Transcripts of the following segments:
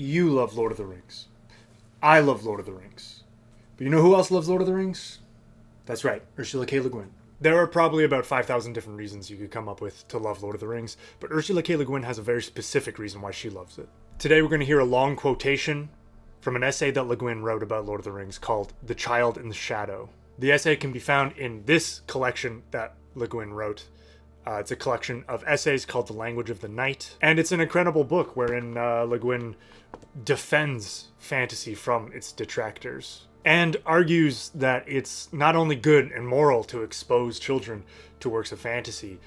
You love Lord of the Rings. I love Lord of the Rings. But you know who else loves Lord of the Rings? That's right, Ursula K. Le Guin. There are probably about 5,000 different reasons you could come up with to love Lord of the Rings, but Ursula K. Le Guin has a very specific reason why she loves it. Today we're going to hear a long quotation from an essay that Le Guin wrote about Lord of the Rings called The Child in the Shadow. The essay can be found in this collection that Le Guin wrote. It's a collection of essays called The Language of the Night, and it's an incredible book wherein Le Guin defends fantasy from its detractors and argues that it's not only good and moral to expose children to works of fantasy,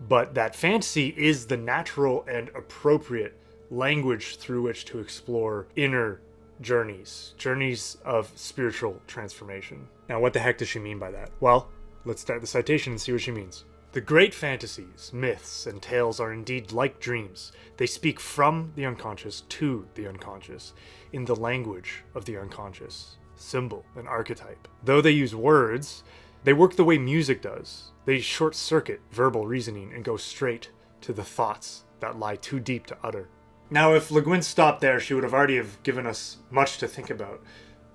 but that fantasy is the natural and appropriate language through which to explore inner journeys of spiritual transformation. Now, what the heck does she mean by that? Well, let's start the citation and see what she means. The great fantasies, myths, and tales are indeed like dreams. They speak from the unconscious to the unconscious, in the language of the unconscious, symbol and archetype. Though they use words, they work the way music does. They short-circuit verbal reasoning and go straight to the thoughts that lie too deep to utter. Now, if Le Guin stopped there, she would have already given us much to think about.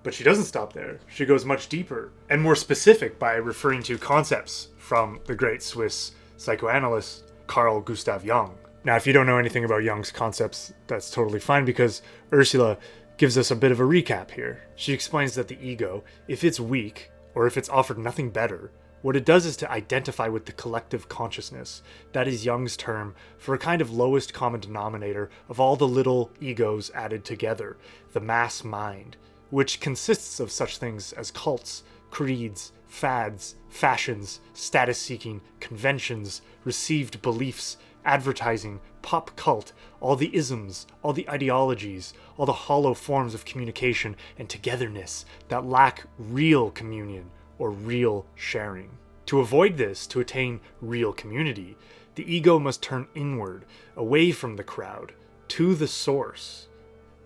But she doesn't stop there. She goes much deeper and more specific by referring to concepts from the great Swiss psychoanalyst Carl Gustav Jung. Now, if you don't know anything about Jung's concepts, that's totally fine, because Ursula gives us a bit of a recap here. She explains that the ego, if it's weak, or if it's offered nothing better, what it does is to identify with the collective consciousness. That is Jung's term for a kind of lowest common denominator of all the little egos added together, the mass mind, which consists of such things as cults, creeds, fads, fashions, status-seeking, conventions, received beliefs, advertising, pop cult, all the isms, all the ideologies, all the hollow forms of communication and togetherness that lack real communion or real sharing. To avoid this, to attain real community, the ego must turn inward, away from the crowd, to the source.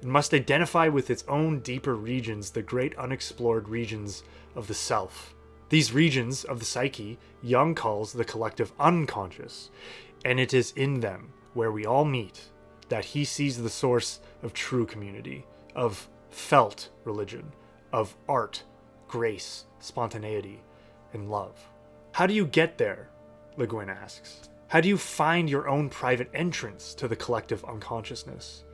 It must identify with its own deeper regions, the great unexplored regions of the self. These regions of the psyche, Jung calls the collective unconscious, and it is in them, where we all meet, that he sees the source of true community, of felt religion, of art, grace, spontaneity, and love. How do you get there? Le Guin asks. How do you find your own private entrance to the collective unconsciousness?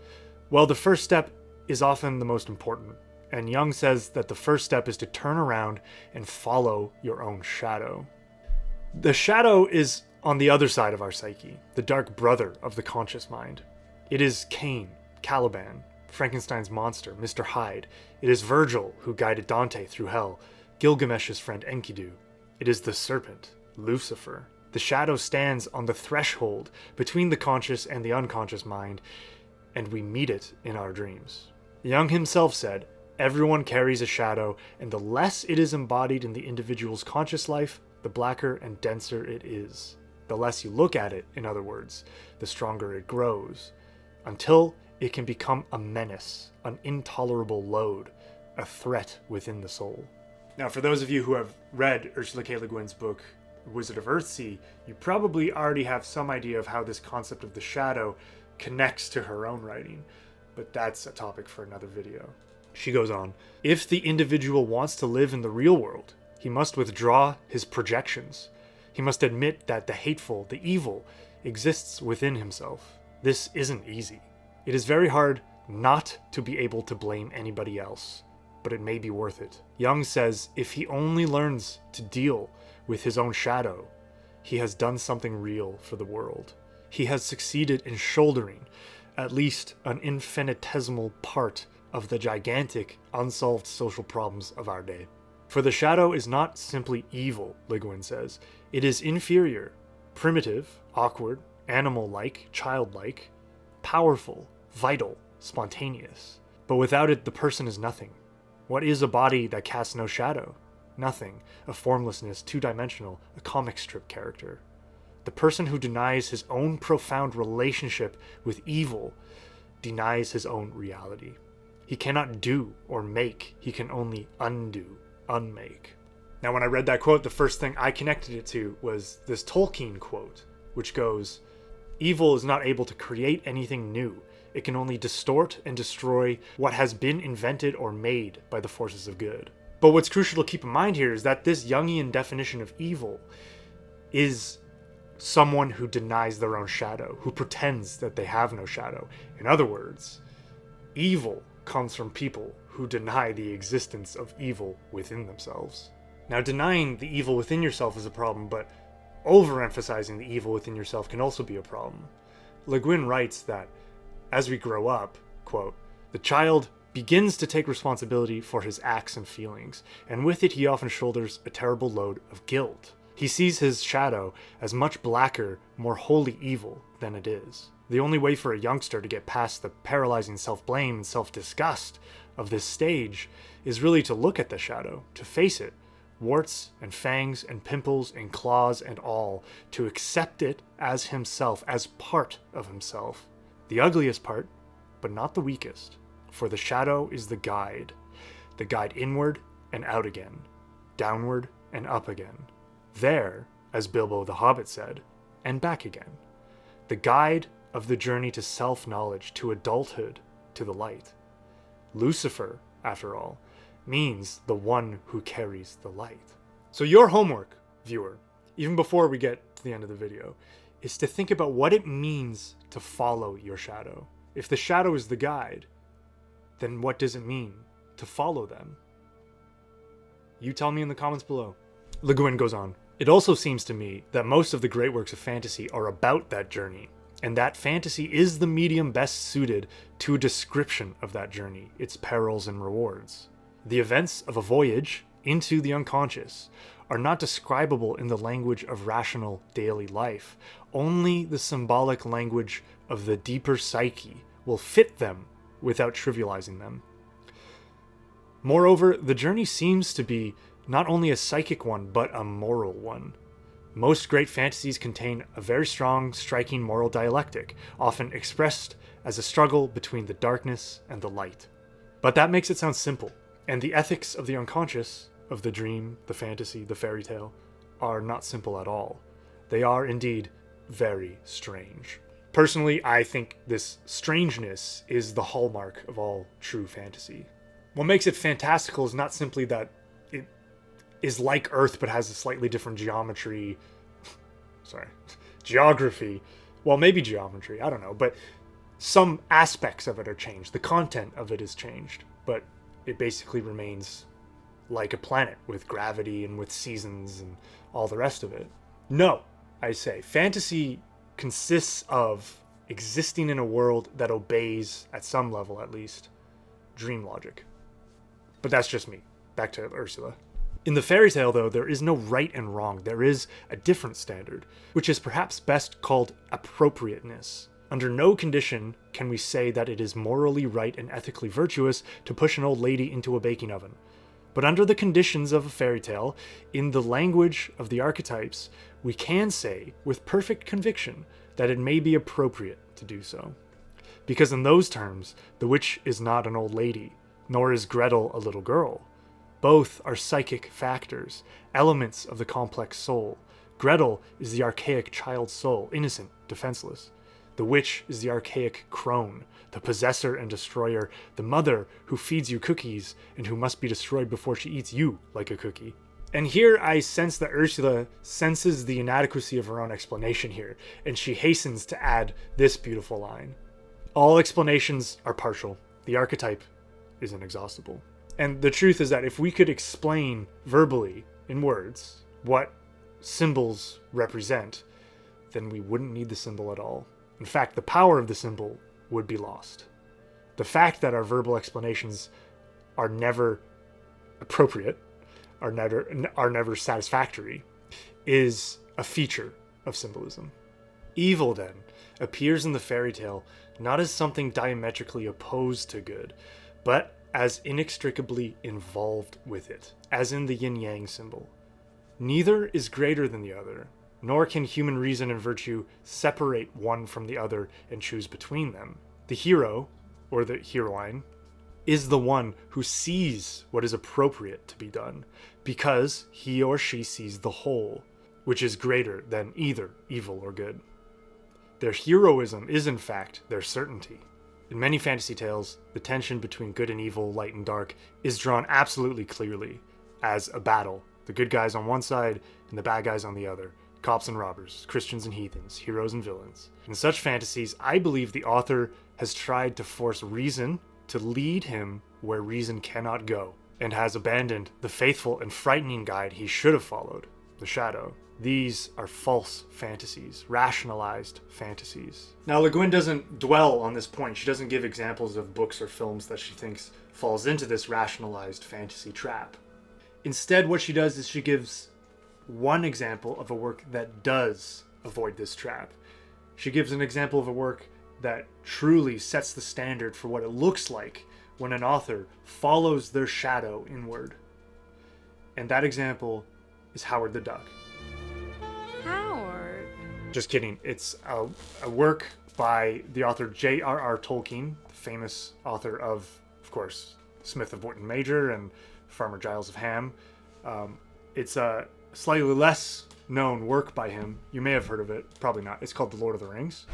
Well, the first step is often the most important, and Jung says that the first step is to turn around and follow your own shadow. The shadow is on the other side of our psyche, the dark brother of the conscious mind. It is Cain, Caliban, Frankenstein's monster, Mr. Hyde. It is Virgil, who guided Dante through hell, Gilgamesh's friend Enkidu. It is the serpent, Lucifer. The shadow stands on the threshold between the conscious and the unconscious mind, and we meet it in our dreams. Jung himself said, everyone carries a shadow, and the less it is embodied in the individual's conscious life, the blacker and denser it is. The less you look at it, in other words, the stronger it grows, until it can become a menace, an intolerable load, a threat within the soul. Now, for those of you who have read Ursula K. Le Guin's book, Wizard of Earthsea, you probably already have some idea of how this concept of the shadow connects to her own writing, but that's a topic for another video. She goes on, if the individual wants to live in the real world, he must withdraw his projections. He must admit that the hateful, the evil, exists within himself. This isn't easy. It is very hard not to be able to blame anybody else, but it may be worth it. Jung says if he only learns to deal with his own shadow, he has done something real for the world. He has succeeded in shouldering at least an infinitesimal part of the gigantic, unsolved social problems of our day. For the shadow is not simply evil, Le Guin says. It is inferior, primitive, awkward, animal-like, childlike, powerful, vital, spontaneous. But without it, the person is nothing. What is a body that casts no shadow? Nothing. A formlessness, two-dimensional, a comic strip character. The person who denies his own profound relationship with evil denies his own reality. He cannot do or make, he can only undo, unmake. Now, when I read that quote, the first thing I connected it to was this Tolkien quote, which goes, "Evil is not able to create anything new. It can only distort and destroy what has been invented or made by the forces of good. But what's crucial to keep in mind here is that this Jungian definition of evil is someone who denies their own shadow, who pretends that they have no shadow. In other words, evil comes from people who deny the existence of evil within themselves. Now, denying the evil within yourself is a problem, but overemphasizing the evil within yourself can also be a problem. Guin writes that as we grow up, quote, the child begins to take responsibility for his acts and feelings, and with it he often shoulders a terrible load of guilt. He sees his shadow as much blacker, more wholly evil than it is. The only way for a youngster to get past the paralyzing self-blame and self-disgust of this stage is really to look at the shadow, to face it, warts and fangs and pimples and claws and all, to accept it as himself, as part of himself. The ugliest part, but not the weakest, for the shadow is the guide inward and out again, downward and up again. There, as Bilbo the Hobbit said, and back again. The guide of the journey to self-knowledge, to adulthood, to the light. Lucifer, after all, means the one who carries the light. So your homework, viewer, even before we get to the end of the video, is to think about what it means to follow your shadow. If the shadow is the guide, then what does it mean to follow them? You tell me in the comments below. Guin goes on. It also seems to me that most of the great works of fantasy are about that journey, and that fantasy is the medium best suited to a description of that journey, its perils and rewards. The events of a voyage into the unconscious are not describable in the language of rational daily life. Only the symbolic language of the deeper psyche will fit them without trivializing them. Moreover, the journey seems to be not only a psychic one, but a moral one. Most great fantasies contain a very strong, striking moral dialectic, often expressed as a struggle between the darkness and the light. But that makes it sound simple, and the ethics of the unconscious, of the dream, the fantasy, the fairy tale, are not simple at all. They are indeed very strange. Personally, I think this strangeness is the hallmark of all true fantasy. What makes it fantastical is not simply that it is like Earth but has a slightly different geography. Well, maybe geometry, I don't know, but some aspects of it are changed. The content of it is changed, but it basically remains like a planet with gravity and with seasons and all the rest of it. No, I say, fantasy consists of existing in a world that obeys, at some level at least, dream logic. But that's just me. Back to Ursula. In the fairy tale, though, there is no right and wrong. There is a different standard, which is perhaps best called appropriateness. Under no condition can we say that it is morally right and ethically virtuous to push an old lady into a baking oven. But under the conditions of a fairy tale, in the language of the archetypes, we can say with perfect conviction that it may be appropriate to do so. Because in those terms, the witch is not an old lady, nor is Gretel a little girl. Both are psychic factors, elements of the complex soul. Gretel is the archaic child soul, innocent, defenseless. The witch is the archaic crone, the possessor and destroyer, the mother who feeds you cookies and who must be destroyed before she eats you like a cookie. And here I sense that Ursula senses the inadequacy of her own explanation here, and she hastens to add this beautiful line. All explanations are partial. The archetype is inexhaustible. And the truth is that if we could explain verbally, in words, what symbols represent, then we wouldn't need the symbol at all. In fact, the power of the symbol would be lost. The fact that our verbal explanations are never appropriate, are never satisfactory, is a feature of symbolism. Evil, then, appears in the fairy tale not as something diametrically opposed to good, but as inextricably involved with it, as in the yin-yang symbol. Neither is greater than the other, nor can human reason and virtue separate one from the other and choose between them. The hero, or the heroine, is the one who sees what is appropriate to be done, because he or she sees the whole, which is greater than either evil or good. Their heroism is in fact their certainty. In many fantasy tales, the tension between good and evil, light and dark, is drawn absolutely clearly as a battle. The good guys on one side and the bad guys on the other. Cops and robbers, Christians and heathens, heroes and villains. In such fantasies, I believe the author has tried to force reason to lead him where reason cannot go, and has abandoned the faithful and frightening guide he should have followed, the shadow. These are false fantasies, rationalized fantasies. Now, Le Guin doesn't dwell on this point. She doesn't give examples of books or films that she thinks falls into this rationalized fantasy trap. Instead, what she does is she gives one example of a work that does avoid this trap. She gives an example of a work that truly sets the standard for what it looks like when an author follows their shadow inward. And that example is Howard the Duck. Howard? Just kidding. It's a work by the author J.R.R. Tolkien, the famous author of course, Smith of Bourton Major and Farmer Giles of Ham. It's a slightly less known work by him. You may have heard of it, probably not. It's called The Lord of the Rings.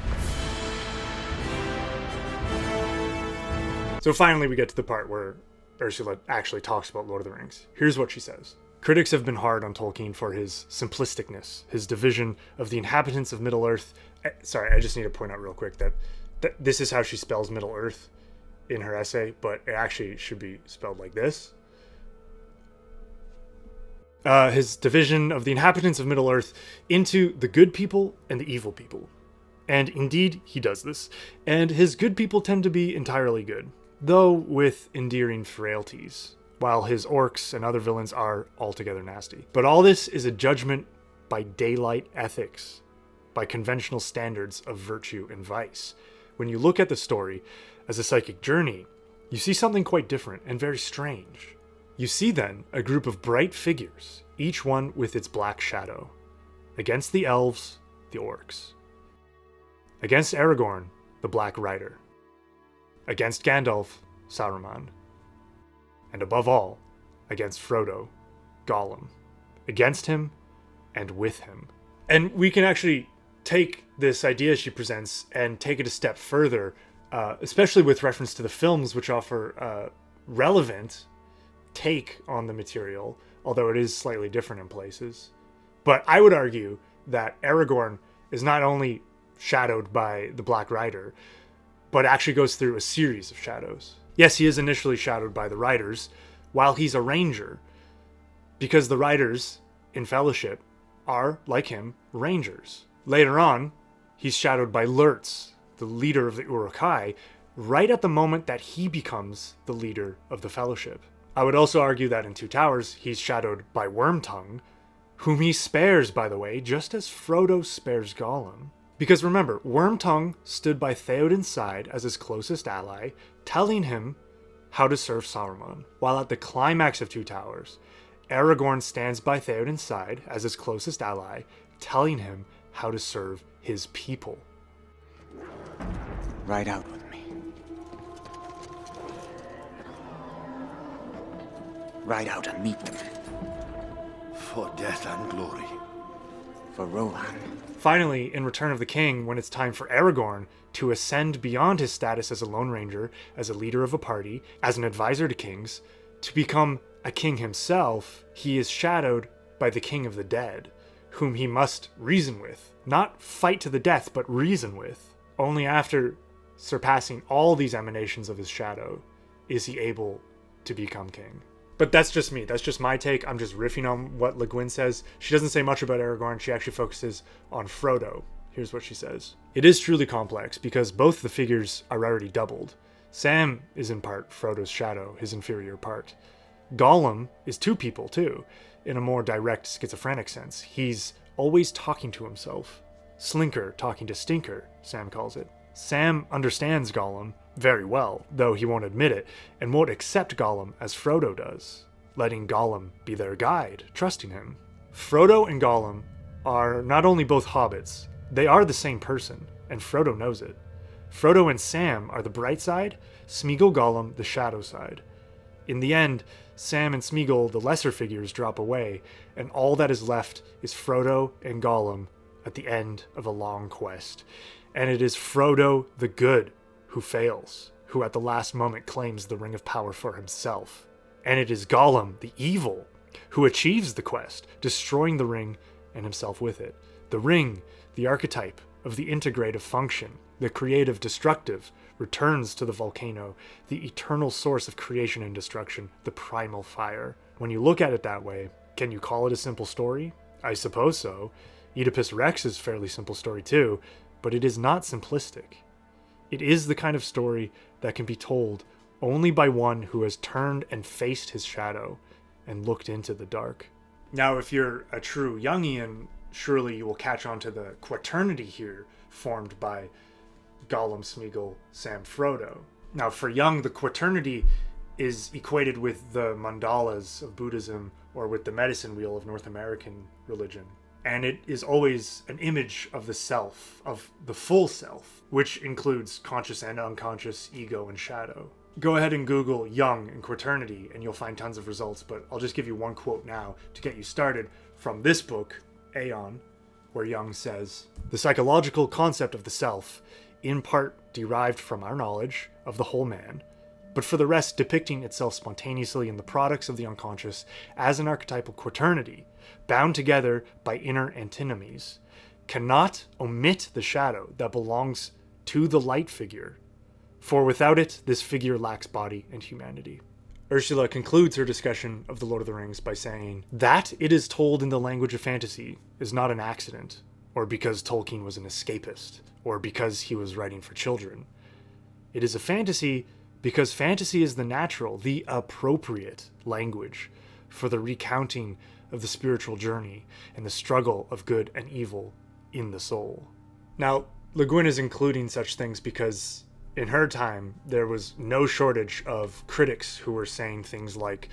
So finally we get to the part where Ursula actually talks about Lord of the Rings. Here's what she says. Critics have been hard on Tolkien for his simplisticness, his division of the inhabitants of Middle-earth. Sorry, I just need to point out real quick that this is how she spells Middle-earth in her essay, but it actually should be spelled like this. His division of the inhabitants of Middle-earth into the good people and the evil people. And indeed, he does this. And his good people tend to be entirely good, though with endearing frailties, while his orcs and other villains are altogether nasty. But all this is a judgment by daylight ethics, by conventional standards of virtue and vice. When you look at the story as a psychic journey, you see something quite different and very strange. You see then a group of bright figures, each one with its black shadow. Against the elves, the orcs. Against Aragorn, the Black Rider. Against Gandalf, Saruman. And above all, against Frodo, Gollum. Against him and with him. And we can actually take this idea she presents and take it a step further, especially with reference to the films, which offer a relevant take on the material, although it is slightly different in places. But I would argue that Aragorn is not only shadowed by the Black Rider, but actually goes through a series of shadows. Yes, he is initially shadowed by the Riders, while he's a ranger, because the Riders in Fellowship are, like him, rangers. Later on, he's shadowed by Lurtz, the leader of the Uruk-hai, right at the moment that he becomes the leader of the Fellowship. I would also argue that in Two Towers, he's shadowed by Wormtongue, whom he spares, by the way, just as Frodo spares Gollum. Because remember, Wormtongue stood by Theoden's side as his closest ally, telling him how to serve Saruman. While at the climax of Two Towers, Aragorn stands by Theoden's side as his closest ally, telling him how to serve his people. Ride out with me. Ride out and meet them. For death and glory. For Rohan. Finally, in Return of the King, when it's time for Aragorn to ascend beyond his status as a Lone Ranger, as a leader of a party, as an advisor to kings, to become a king himself, he is shadowed by the King of the Dead, whom he must reason with. Not fight to the death, but reason with. Only after surpassing all these emanations of his shadow is he able to become king. But that's just me. That's just my take. I'm just riffing on what Le Guin says. She doesn't say much about Aragorn. She actually focuses on Frodo. Here's what she says. It is truly complex because both the figures are already doubled. Sam is in part Frodo's shadow, his inferior part. Gollum is two people too, in a more direct schizophrenic sense. He's always talking to himself. Slinker talking to Stinker, Sam calls it. Sam understands Gollum very well, though he won't admit it, and won't accept Gollum as Frodo does, letting Gollum be their guide, trusting him. Frodo and Gollum are not only both hobbits, they are the same person, and Frodo knows it. Frodo and Sam are the bright side, Smeagol Gollum the shadow side. In the end, Sam and Smeagol, the lesser figures, drop away, and all that is left is Frodo and Gollum at the end of a long quest. And it is Frodo the Good who fails, who at the last moment claims the Ring of Power for himself. And it is Gollum, the evil, who achieves the quest, destroying the ring and himself with it. The ring, the archetype of the integrative function, the creative destructive, returns to the volcano, the eternal source of creation and destruction, the primal fire. When you look at it that way, can you call it a simple story? I suppose so. Oedipus Rex is a fairly simple story too, but it is not simplistic. It is the kind of story that can be told only by one who has turned and faced his shadow and looked into the dark. Now, if you're a true Jungian, surely you will catch on to the Quaternity here, formed by Gollum, Smeagol, Sam, Frodo. Now, for Jung, the Quaternity is equated with the mandalas of Buddhism or with the medicine wheel of North American religion. And it is always an image of the self, of the full self, which includes conscious and unconscious, ego and shadow. Go ahead and Google Jung and Quaternity and you'll find tons of results, but I'll just give you one quote now to get you started from this book, Aeon, where Jung says, "The psychological concept of the self, in part derived from our knowledge of the whole man, but for the rest depicting itself spontaneously in the products of the unconscious as an archetypal quaternity, bound together by inner antinomies, cannot omit the shadow that belongs to the light figure, for without it this figure lacks body and humanity." Ursula concludes her discussion of the Lord of the Rings by saying, "That it is told in the language of fantasy is not an accident, or because Tolkien was an escapist, or because he was writing for children. It is a fantasy because fantasy is the natural, the appropriate language for the recounting of the spiritual journey and the struggle of good and evil in the soul." Now, Le Guin is including such things because in her time, there was no shortage of critics who were saying things like,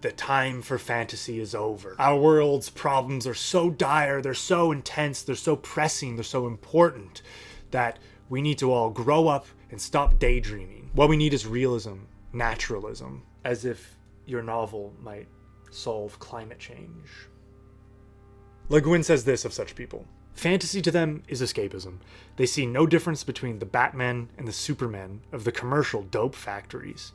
"The time for fantasy is over. Our world's problems are so dire, they're so intense, they're so pressing, they're so important that we need to all grow up and stop daydreaming. What we need is realism, naturalism," as if your novel might solve climate change. Le Guin says this of such people: "Fantasy to them is escapism. They see no difference between the Batmen and the Supermen of the commercial dope factories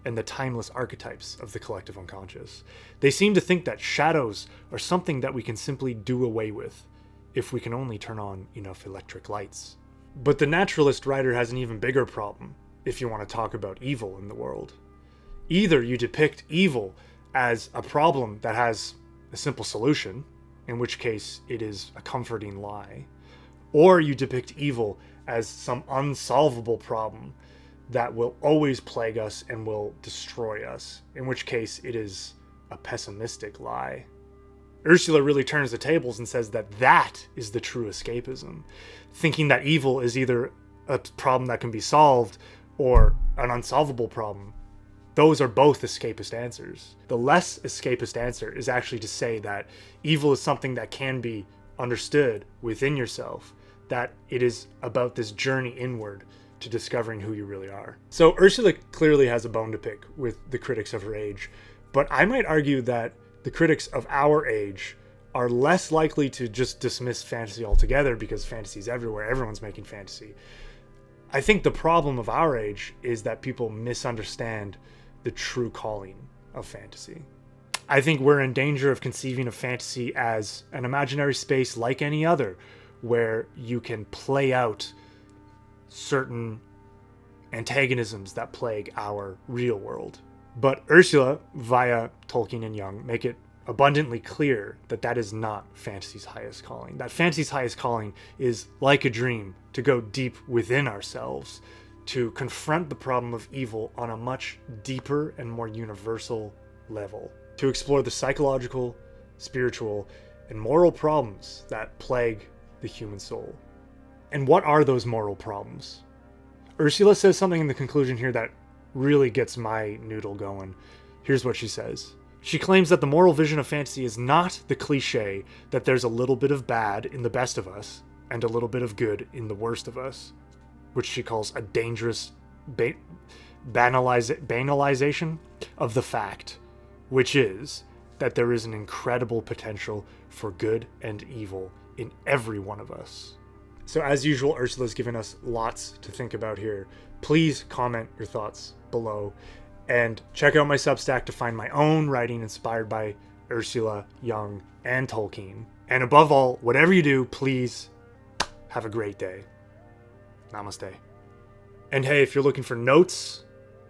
and the timeless archetypes of the collective unconscious. They seem to think that shadows are something that we can simply do away with if we can only turn on enough electric lights." But the naturalist writer has an even bigger problem if you want to talk about evil in the world. Either you depict evil as a problem that has a simple solution, in which case it is a comforting lie, or you depict evil as some unsolvable problem that will always plague us and will destroy us, in which case it is a pessimistic lie. Ursula really turns the tables and says that that is the true escapism, thinking that evil is either a problem that can be solved or an unsolvable problem. Those are both escapist answers. The less escapist answer is actually to say that evil is something that can be understood within yourself, that it is about this journey inward to discovering who you really are. So Ursula clearly has a bone to pick with the critics of her age, but I might argue that the critics of our age are less likely to just dismiss fantasy altogether because fantasy is everywhere, everyone's making fantasy. I think the problem of our age is that people misunderstand the true calling of fantasy. I think we're in danger of conceiving of fantasy as an imaginary space like any other, where you can play out certain antagonisms that plague our real world. But Ursula, via Tolkien and Jung, make it abundantly clear that that is not fantasy's highest calling. That fantasy's highest calling is, like a dream, to go deep within ourselves, to confront the problem of evil on a much deeper and more universal level, to explore the psychological, spiritual, and moral problems that plague the human soul. And what are those moral problems? Ursula says something in the conclusion here that really gets my noodle going. Here's what she says. She claims that the moral vision of fantasy is not the cliche that there's a little bit of bad in the best of us and a little bit of good in the worst of us, which she calls a dangerous banalization of the fact, which is that there is an incredible potential for good and evil in every one of us. So as usual, Ursula's given us lots to think about here. Please comment your thoughts below and check out my Substack to find my own writing inspired by Ursula, Jung, and Tolkien. And above all, whatever you do, please have a great day. Namaste. And hey, if you're looking for notes,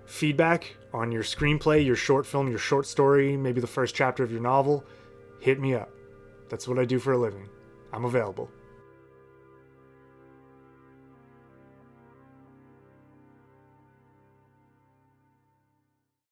feedback on your screenplay, your short film, your short story, maybe the first chapter of your novel, hit me up. That's what I do for a living. I'm available.